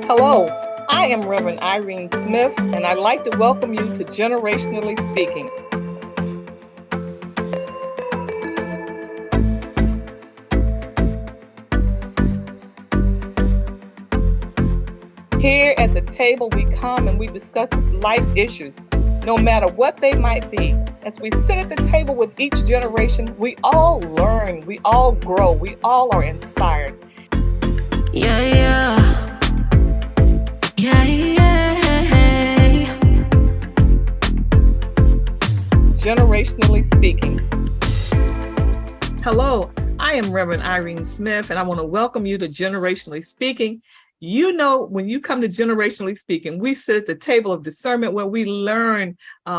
Hello, I am Reverend Irene Smith, and I'd like to welcome you to Generationally Speaking. Here at the table, we come and we discuss life issues, no matter what they might be. As we sit at the table with each generation, we all learn, we all grow, we all are inspired. Yeah, yeah. Yeah, yeah. Generationally Speaking. Hello, I am Reverend Irene Smith, and I want to welcome you to Generationally Speaking. You know, when you come to Generationally Speaking, we sit at the table of discernment where we learn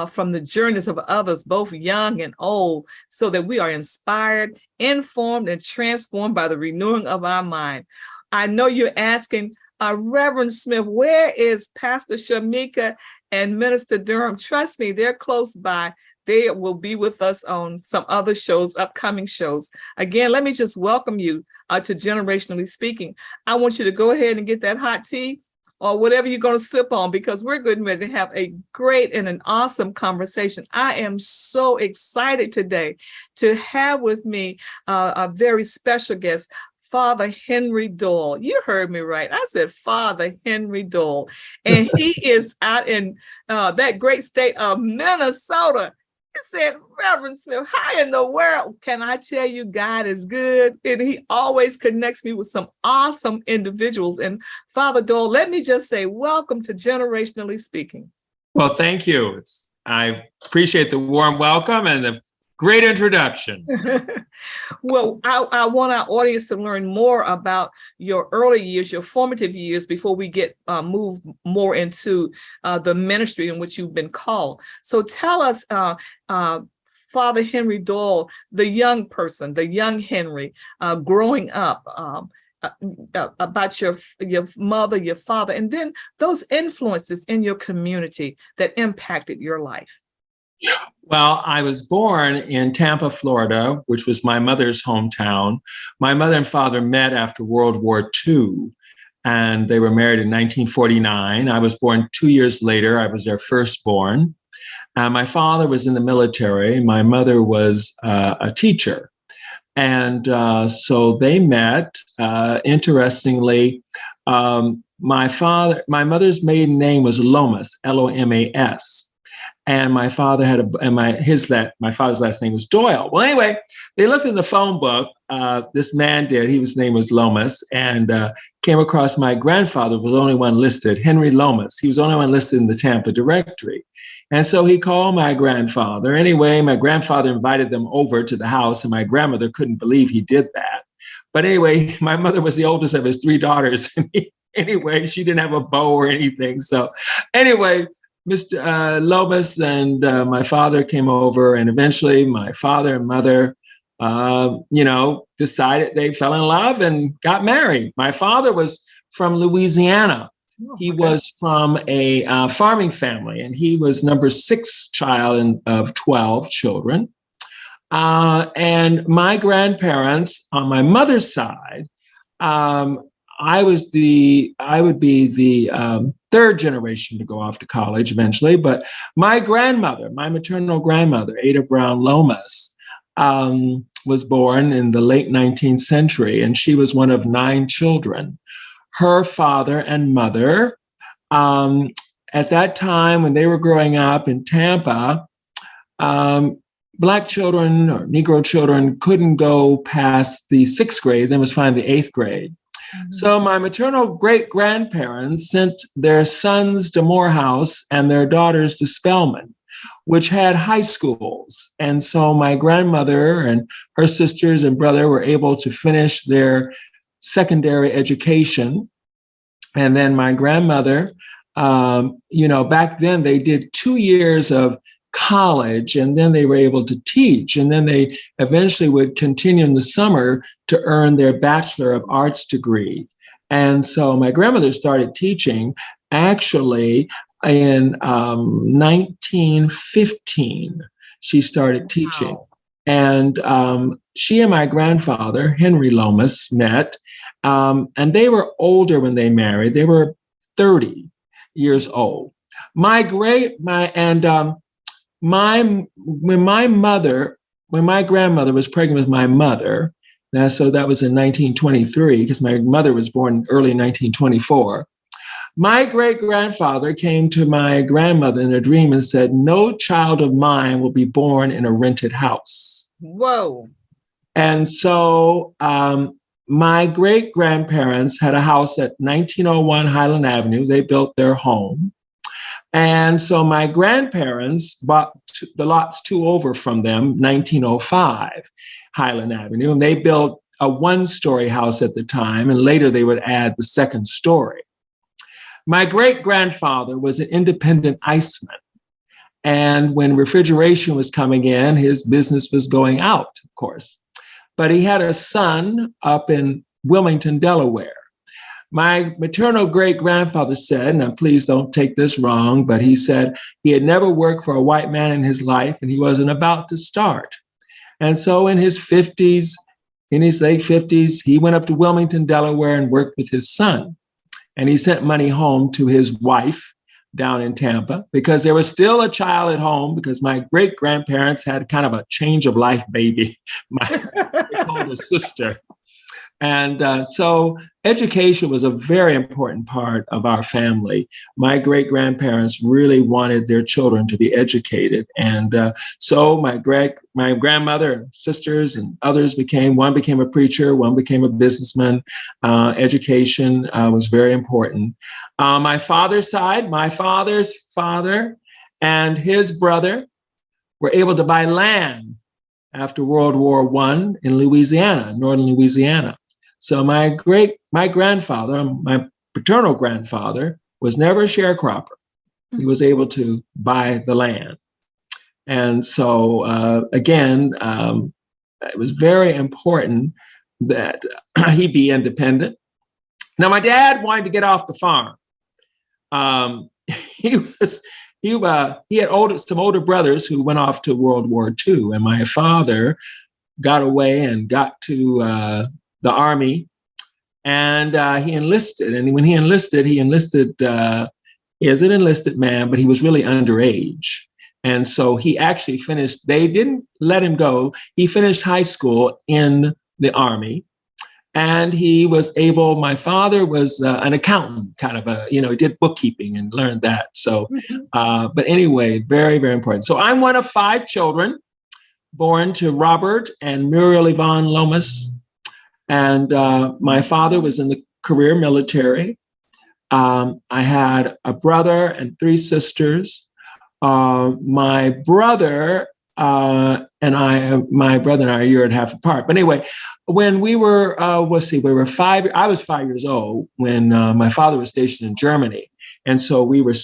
from the journeys of others, both young and old, so that we are inspired, informed, and transformed by the renewing of our mind. I know you're asking, Reverend Smith, where is Pastor Shamika and Minister Durham? Trust me, they're close by. They will be with us on some other shows, upcoming shows. Again, let me just welcome you to Generationally Speaking. I want you to go ahead and get that hot tea or whatever you're going to sip on, because we're getting ready to have a great and an awesome conversation. I am so excited today to have with me a very special guest, Father Henry Doyle. You heard me right. I said Father Henry Doyle. And he is out in that great state of Minnesota. He said, Reverend Smith, how in the world can I tell you God is good? And he always connects me with some awesome individuals. And Father Doyle, let me just say, welcome to Generationally Speaking. Well, thank you. I appreciate the warm welcome and the great introduction. Well, I want our audience to learn more about your early years, your formative years, before we get moved more into the ministry in which you've been called. So tell us, Father Henry Doyle, the young person, the young Henry, growing up, about your mother, your father, and then those influences in your community that impacted your life. Well, I was born in Tampa, Florida, which was my mother's hometown. My mother and father met after World War II, and they were married in 1949. I was born 2 years later. I was their firstborn. My father was in the military. My mother was a teacher. And so they met. Interestingly, my mother's maiden name was Lomas, Lomas. And my father had my father's last name was Doyle. Well, anyway, they looked in the phone book. This man did. His name was Lomas, and came across my grandfather, was the only one listed, Henry Lomas. He was the only one listed in the Tampa directory. And so he called my grandfather. Anyway, my grandfather invited them over to the house, and my grandmother couldn't believe he did that. But anyway, my mother was the oldest of his three daughters. Anyway, she didn't have a beau or anything. So anyway, Mr. Lomas and my father came over, and eventually my father and mother, decided they fell in love and got married. My father was from Louisiana. He was from a farming family, and he was number 6 child of 12 children. And my grandparents on my mother's side, I would be the third generation to go off to college eventually. But my grandmother, my maternal grandmother, Ada Brown Lomas, was born in the late 19th century, and she was one of 9 children. Her father and mother, at that time when they were growing up in Tampa, Black children or Negro children couldn't go past the 6th grade, then was finally the 8th grade. Mm-hmm. So my maternal great-grandparents sent their sons to Morehouse and their daughters to Spelman, which had high schools. And so my grandmother and her sisters and brother were able to finish their secondary education. And then my grandmother, back then they did 2 years of college, and then they were able to teach, and then they eventually would continue in the summer to earn their Bachelor of Arts degree. And so my grandmother started teaching actually in 1915. She started teaching. Wow. And she and my grandfather, Henry Lomas, met, and they were older when they married. They were 30 years old. When my grandmother was pregnant with my mother, so that was in 1923, because my mother was born early 1924. My great-grandfather came to my grandmother in a dream and said, "No child of mine will be born in a rented house." Whoa. And so my great-grandparents had a house at 1901 Highland Avenue. They built their home. And so my grandparents bought the lots two over from them, 1905 Highland Avenue, and they built a one-story house at the time, and later they would add the second story. My great-grandfather was an independent iceman, and when refrigeration was coming in, his business was going out, of course. But he had a son up in Wilmington, Delaware. My maternal great-grandfather said, and please don't take this wrong, but he said he had never worked for a white man in his life, and he wasn't about to start. And so in his late 50s, he went up to Wilmington, Delaware, and worked with his son. And he sent money home to his wife down in Tampa, because there was still a child at home, because my great-grandparents had kind of a change of life baby, my older sister. And so education was a very important part of our family. My great-grandparents really wanted their children to be educated. And so my grandmother, sisters, and others one became a preacher, one became a businessman. Education was very important. My father's side, my father's father and his brother were able to buy land after World War I in Louisiana, northern Louisiana. So my grandfather, my paternal grandfather, was never a sharecropper. He was able to buy the land. And so, again, it was very important that he be independent. Now, my dad wanted to get off the farm. He had some older brothers who went off to World War II, and my father got away and got to the Army, and he enlisted. And when he enlisted as an enlisted man, but he was really underage. And so he actually finished, they didn't let him go. He finished high school in the Army. And he was able, my father was an accountant, kind of he did bookkeeping and learned that. So, but anyway, very, very important. So I'm one of 5 children born to Robert and Muriel Yvonne Lomas. And my father was in the career military. I had a brother and 3 sisters. My brother and I are a year and a half apart. But anyway, when we were, I was 5 years old when my father was stationed in Germany. And so we were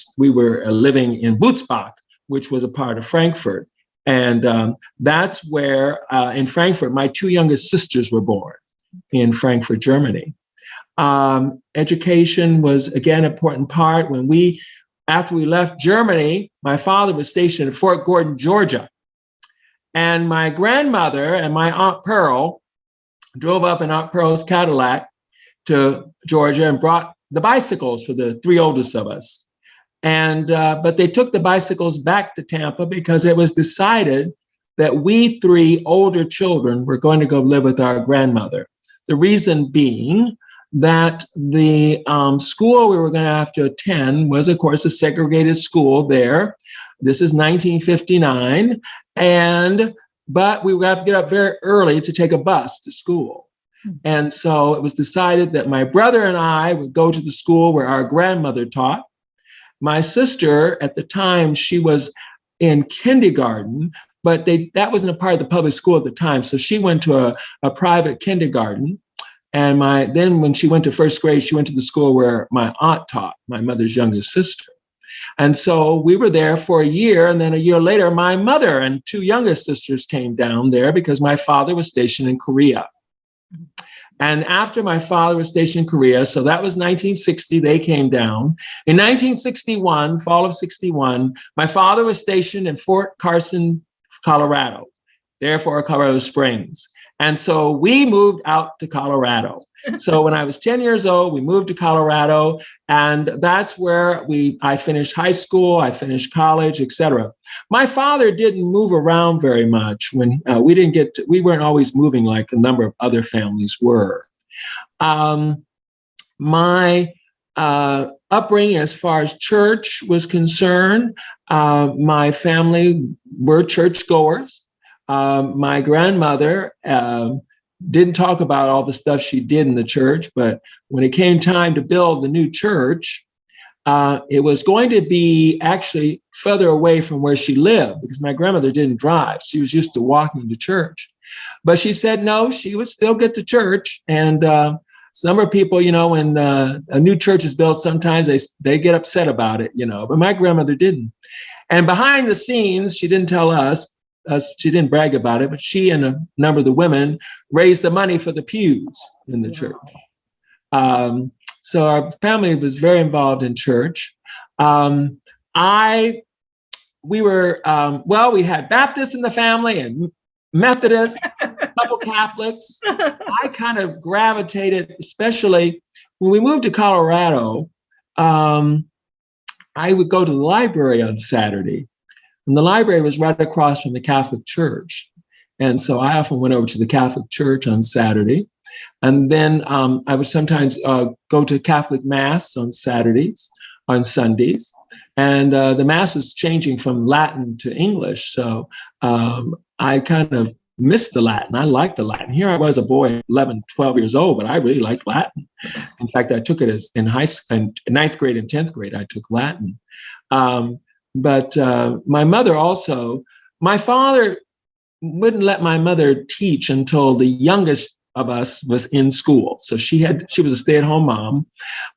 living in Butzbach, which was a part of Frankfurt. And that's where in Frankfurt, my 2 youngest sisters were born. In Frankfurt, Germany. Education was, again, an important part. After we left Germany, my father was stationed at Fort Gordon, Georgia. And my grandmother and my Aunt Pearl drove up in Aunt Pearl's Cadillac to Georgia and brought the bicycles for the 3 oldest of us. And but they took the bicycles back to Tampa because it was decided that we 3 older children were going to go live with our grandmother. The reason being that the school we were going to have to attend was, of course, a segregated school there. This is 1959, but we would have to get up very early to take a bus to school. And so it was decided that my brother and I would go to the school where our grandmother taught. My sister, at the time, she was in kindergarten, but that wasn't a part of the public school at the time. So she went to a private kindergarten. And then when she went to first grade, she went to the school where my aunt taught, my mother's youngest sister. And so we were there for a year. And then a year later, my mother and 2 youngest sisters came down there because my father was stationed in Korea. And after my father was stationed in Korea, so that was 1960, they came down. In 1961, fall of 61, my father was stationed in Fort Carson, Colorado, therefore Colorado Springs. And so we moved out to Colorado. So when I was 10 years old, we moved to Colorado, and that's where I finished high school, I finished college, etc. My father didn't move around very much when we weren't always moving like a number of other families were. My upbringing as far as church was concerned, my family were churchgoers. My grandmother didn't talk about all the stuff she did in the church, but when it came time to build the new church, it was going to be actually further away from where she lived because my grandmother didn't drive. She was used to walking to church. But she said no, she would still get to church. And some of people, when a new church is built, sometimes they get upset about it, but my grandmother didn't. And behind the scenes, she didn't tell us, she didn't brag about it, but she and a number of the women raised the money for the pews in the church. So our family was very involved in church. We had Baptists in the family and Methodists, a couple Catholics. I kind of gravitated, especially when we moved to Colorado, I would go to the library on Saturday. And the library was right across from the Catholic Church. And so I often went over to the Catholic Church on Saturday. And then I would sometimes go to Catholic Mass on Sundays. And the Mass was changing from Latin to English. So I kind of missed the Latin. I liked the Latin. Here I was a boy, 11, 12 years old, but I really liked Latin. In fact, I took it as in ninth grade and 10th grade, I took Latin. But my mother also, my father wouldn't let my mother teach until the youngest of us was in school. So she was a stay-at-home mom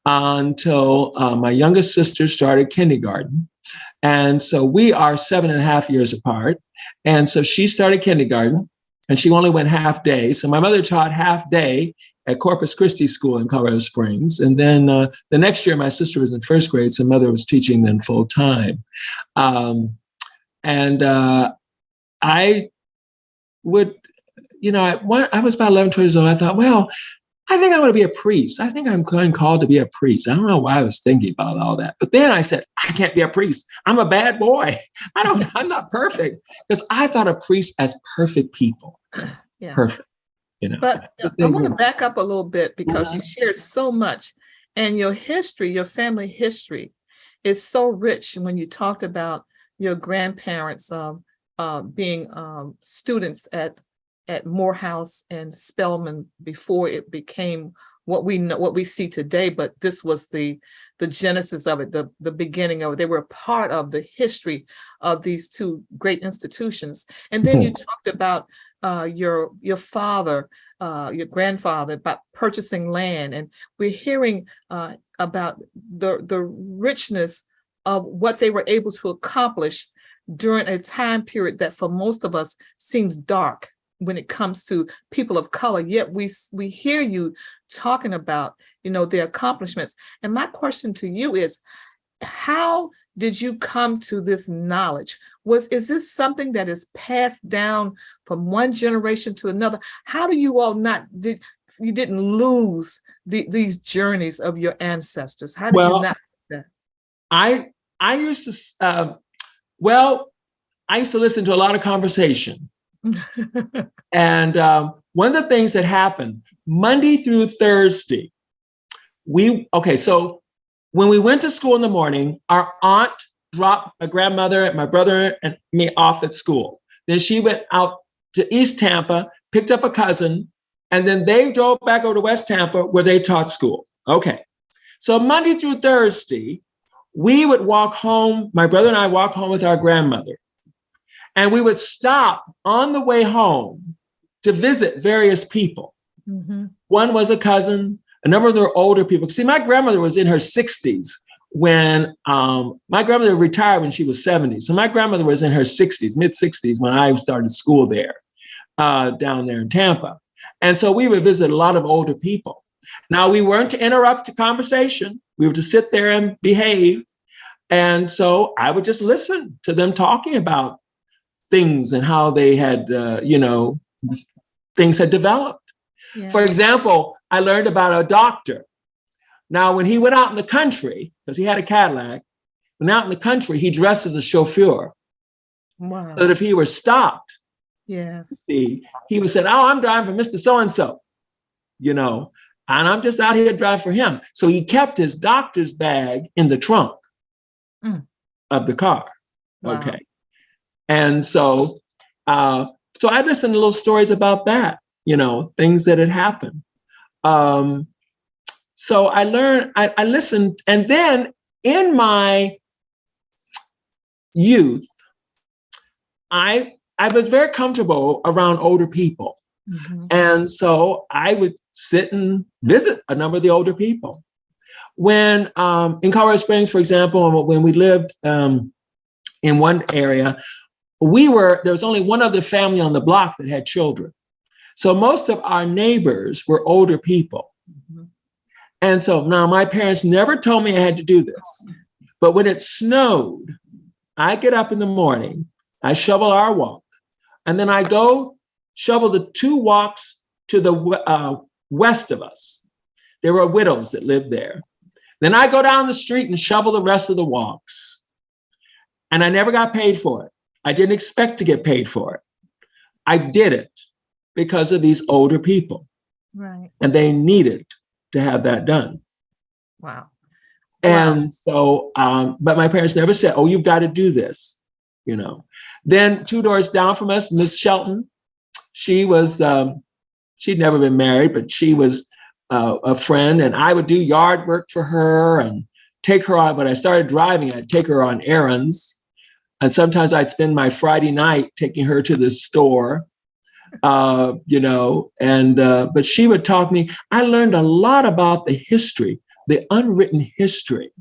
until my youngest sister started kindergarten. And so we are 7.5 years apart. And so she started kindergarten and she only went half day. So my mother taught half day at Corpus Christi School in Colorado Springs. And then the next year, my sister was in first grade, so mother was teaching then full time. I would, I was about 11, 12 years old. I thought, well, I think I want to be a priest. I think I'm called to be a priest. I don't know why I was thinking about all that. But then I said, I can't be a priest. I'm a bad boy. I'm not perfect. Because I thought of priests as perfect people. Yeah. Perfect. But I want to back up a little bit because you shared so much, and your history, your family history, is so rich. When you talked about your grandparents being students at Morehouse and Spelman before it became what we see today, but this was the genesis of it, the beginning of it. They were a part of the history of these two great institutions. And then you talked about your father, your grandfather, about purchasing land, and we're hearing about the richness of what they were able to accomplish during a time period that for most of us seems dark when it comes to people of color. Yet we hear you talking about their accomplishments. And my question to you is, how did you come to this knowledge? Is this something that is passed down from one generation to another? How do you all you didn't lose these journeys of your ancestors? How did you not do that? I used to listen to a lot of conversation. And one of the things that happened Monday through Thursday, so when we went to school in the morning, our aunt dropped my grandmother, my brother, and me off at school. Then she went out to East Tampa, picked up a cousin, and then they drove back over to West Tampa where they taught school. Okay. So Monday through Thursday, we would walk home. My brother and I walk home with our grandmother. And we would stop on the way home to visit various people. Mm-hmm. One was a cousin, a number of their older people. See, my grandmother was in her 60s when my grandmother retired when she was 70. So my grandmother was in her 60s, mid 60s, when I started school there, down there in Tampa. And so we would visit a lot of older people. Now, we weren't to interrupt the conversation. We were to sit there and behave. And so I would just listen to them talking about things and how they had, things had developed. Yeah. For example, I learned about a doctor. Now, when he went out in the country, because he had a Cadillac, when out in the country, he dressed as a chauffeur. Wow. So that if he were stopped, Yes. he would say, oh, I'm driving for Mr. So-and-so, and I'm just out here driving for him. So he kept his doctor's bag in the trunk of the car. Wow. Okay. And so I listened to little stories about that, things that had happened. So I learned, I listened, and then in my youth, I was very comfortable around older people. Mm-hmm. And so I would sit and visit a number of the older people. When in Colorado Springs, for example, when we lived in one area, there was only one other family on the block that had children. So most of our neighbors were older people. Mm-hmm. And so now my parents never told me I had to do this. But when it snowed, I get up in the morning, I shovel our walk, and then I go shovel the 2 walks to the west of us. There were widows that lived there. Then I go down the street and shovel the rest of the walks. And I never got paid for it. I didn't expect to get paid for it. I did it because of these older people. Right. And they needed to have that done. Wow. And so, but my parents never said, oh, you've got to do this, Then 2 doors down from us, Miss Shelton, she was, she'd never been married, but she was a friend, and I would do yard work for her and take her on. When I started driving, I'd take her on errands. And sometimes I'd spend my Friday night taking her to the store, but she would talk to me. I learned a lot about the history, the unwritten history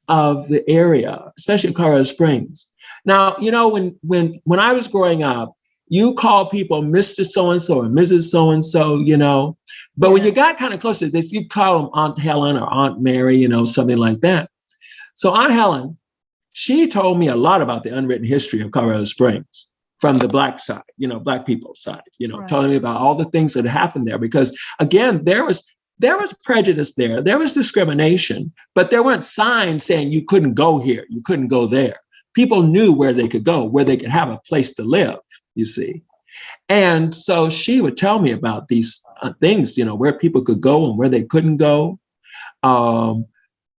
of the area, especially Colorado Springs. Now, when I was growing up, you call people Mr. So-and-so or Mrs. So-and-so, but when you got kind of close to this, you call them Aunt Helen or Aunt Mary, something like that. So Aunt Helen, she told me a lot about the unwritten history of Colorado Springs from the Black side, Black people's side, telling me about all the things that happened there. Because again, there was prejudice there. There was discrimination, but there weren't signs saying you couldn't go here, you couldn't go there. People knew where they could go, where they could have a place to live, you see. And so she would tell me about these things, where people could go and where they couldn't go. I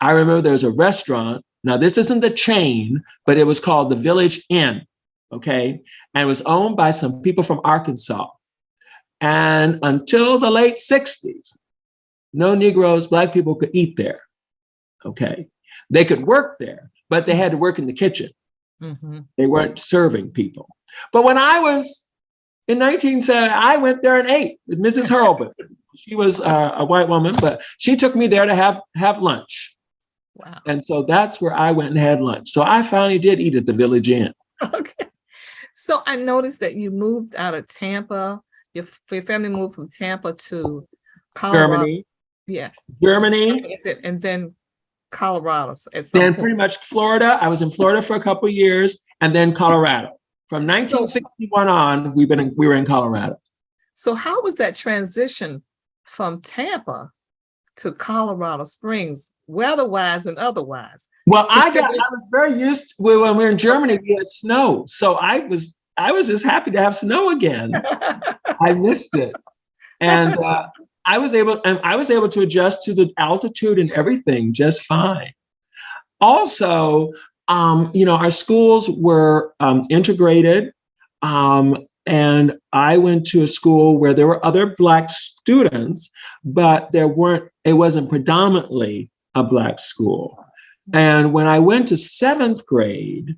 remember there was a restaurant. Now, this isn't the chain, but it was called the Village Inn, okay? And it was owned by some people from Arkansas. And until the late 60s, no Negroes, Black people could eat there, okay? They could work there, but they had to work in the kitchen. Mm-hmm. They weren't serving people. But when I was in 1970, I went there and ate with Mrs. Hurlbut. She was a white woman, but she took me there to have lunch. Wow. And so that's where I went and had lunch. So I finally did eat at the Village Inn. Okay. So I noticed that you moved out of Tampa. Your family moved from Tampa to Colorado. Germany. Yeah. Germany. And then Colorado. Then pretty much Florida. I was in Florida for a couple of years, and then Colorado. From 1961 on, we were in Colorado. So how was that transition from Tampa to Colorado Springs, weather-wise and otherwise? Well, I was very used to, when we were in Germany, we had snow. So I was just happy to have snow again. I missed it. And I was able to adjust to the altitude and everything just fine. Also, our schools were integrated. And I went to a school where there were other Black students, but it wasn't predominantly a Black school. And when I went to 7th grade,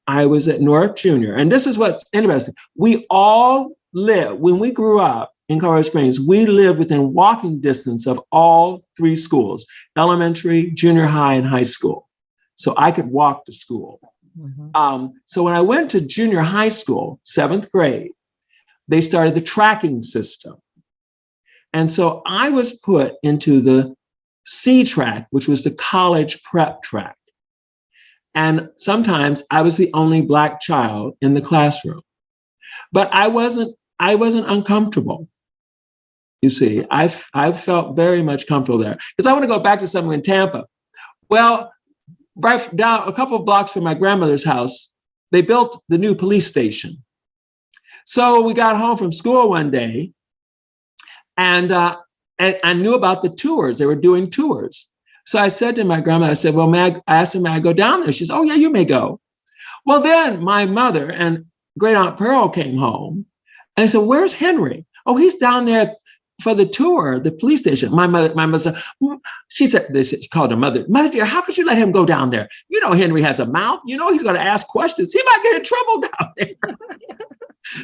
I was at North Junior. And this is what's interesting. We all lived, when we grew up in Colorado Springs, we lived within walking distance of all 3 schools, elementary, junior high, and high school. So I could walk to school. Mm-hmm. So when I went to junior high school, 7th grade, they started the tracking system. And so I was put into the C track, which was the college prep track. And sometimes I was the only Black child in the classroom. But I wasn't I wasn't uncomfortable. You see, I felt very much comfortable there because I want to go back to something in Tampa. Well, right down a couple of blocks from my grandmother's house, they built the new police station. So we got home from school one day, and I knew about the tours. They were doing tours. So I said to my grandma, I said, well, I asked her, may I go down there? She said, oh, yeah, you may go. Well, then my mother and great aunt Pearl came home. And I said, where's Henry? Oh, he's down there for the tour, the police station. My mother said, she called her mother, Mother dear, how could you let him go down there? You know, Henry has a mouth. You know, he's going to ask questions. He might get in trouble down there.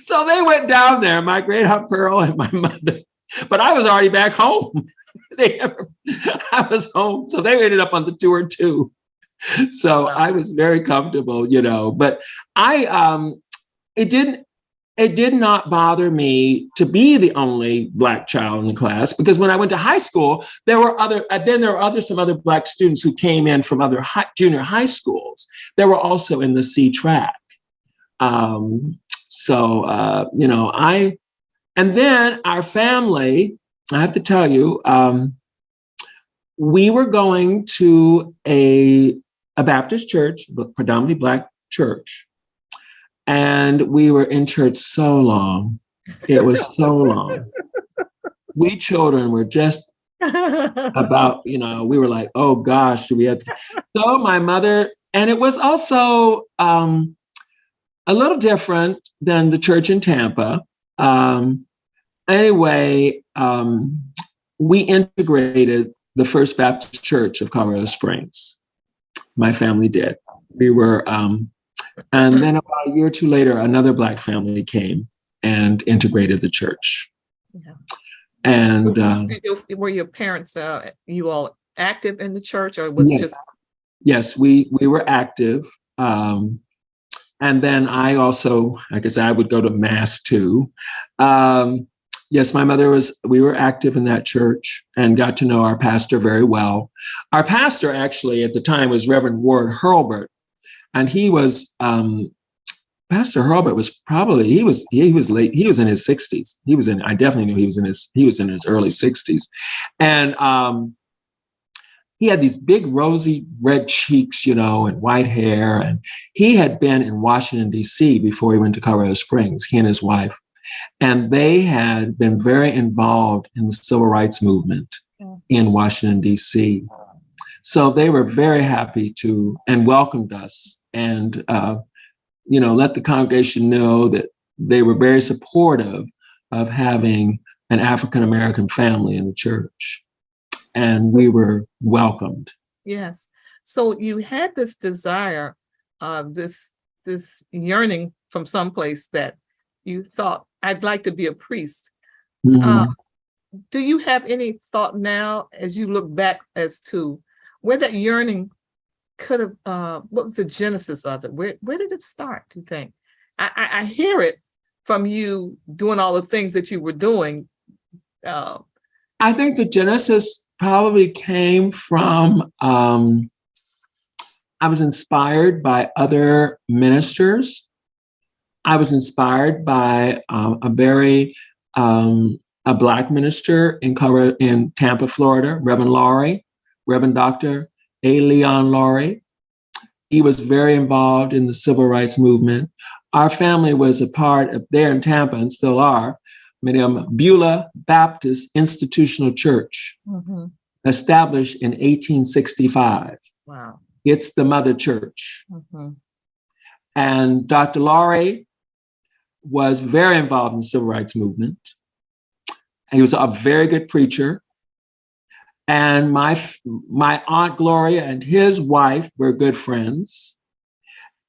So they went down there, my great aunt Pearl and my mother. But I was already back home. I was home. So they ended up on the tour too. So I was very comfortable, you know, but it did not bother me to be the only Black child in the class, because when I went to high school, there were some other Black students who came in from other junior high schools. They were also in the C track. You know, and then our family, I have to tell you, we were going to a Baptist church, predominantly Black church. And we were in church so long. It was so long. We children were just about, you know, we were like, oh gosh, do we have to? So my mother, and it was also a little different than the church in Tampa. Anyway, we integrated the First Baptist Church of Colorado Springs. My family did. We were, and then about a year or two later, another Black family came and integrated the church. Yeah. And were your parents, you all active in the church, or was just? Yes, we were active. And then I also, like I said, I would go to mass too. Yes, my mother we were active in that church and got to know our pastor very well. Our pastor actually at the time was Reverend Ward Hurlburt. And he was, Pastor Hurlburt was probably, he was late, he was in his 60s. I definitely knew he was in his early 60s. And he had these big rosy red cheeks, you know, and white hair. And he had been in Washington, D.C. before he went to Colorado Springs, he and his wife. And they had been very involved in the civil rights movement in Washington, D.C. So they were very happy to and welcomed us and, you know, let the congregation know that they were very supportive of having an African-American family in the church. And we were welcomed. Yes. So you had this desire, this yearning from someplace that you thought, I'd like to be a priest. Mm-hmm. Do you have any thought now as you look back as to where that yearning could have, what was the genesis of it? Where did it start, do you think? I hear it from you doing all the things that you were doing. I think the genesis probably came from, I was inspired by other ministers. I was inspired by a Black minister in Tampa, Florida, Reverend Dr. A. Leon Laurie. He was very involved in the civil rights movement. Our family was a part of, there in Tampa and still are, Beulah Baptist Institutional Church, established in 1865. Wow. It's the mother church. And Dr. Laurie was very involved in the civil rights movement. He was a very good preacher. And my Aunt Gloria and his wife were good friends.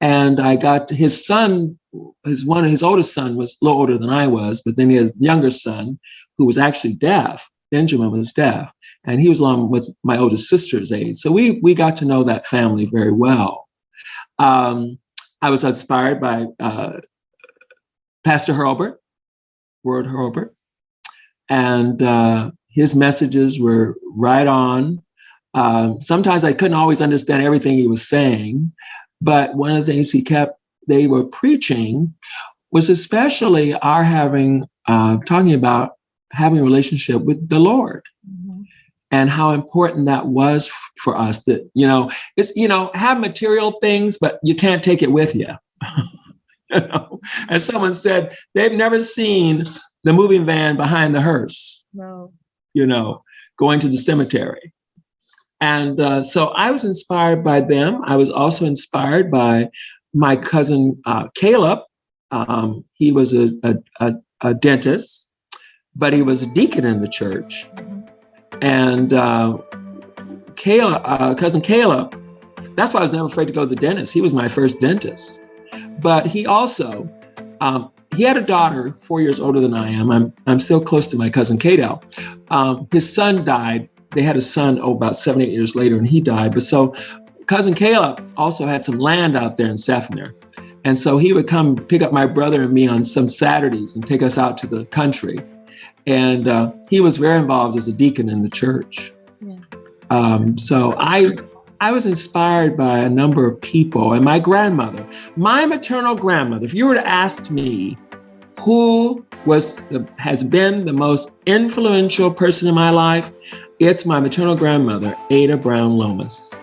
And I got his son, his oldest son was a little older than I was, but then his younger son, who was actually deaf, Benjamin was deaf, and he was along with my oldest sister's age. So we got to know that family very well. I was inspired by Pastor Hurlburt, Ward Hurlburt, and his messages were right on. Sometimes I couldn't always understand everything he was saying, but one of the things they were preaching was especially our talking about having a relationship with the Lord. And how important that was for us, that, it's, have material things, but you can't take it with you. As someone said, they've never seen the moving van behind the hearse, No. Going to the cemetery. And so I was inspired by them. I was also inspired by my cousin, Caleb. He was a dentist, but he was a deacon in the church. And cousin Caleb, that's why I was never afraid to go to the dentist. He was my first dentist. But he also, he had a daughter 4 years older than I am. I'm still close to my cousin Cadell. His son died. They had a son, about 7, 8 years later, and he died. But so cousin Caleb also had some land out there in Sefner. And so he would come pick up my brother and me on some Saturdays and take us out to the country. And he was very involved as a deacon in the church. Yeah. So I was inspired by a number of people. And my grandmother, my maternal grandmother, if you were to ask me who has been the most influential person in my life, it's my maternal grandmother, Ada Brown Lomas.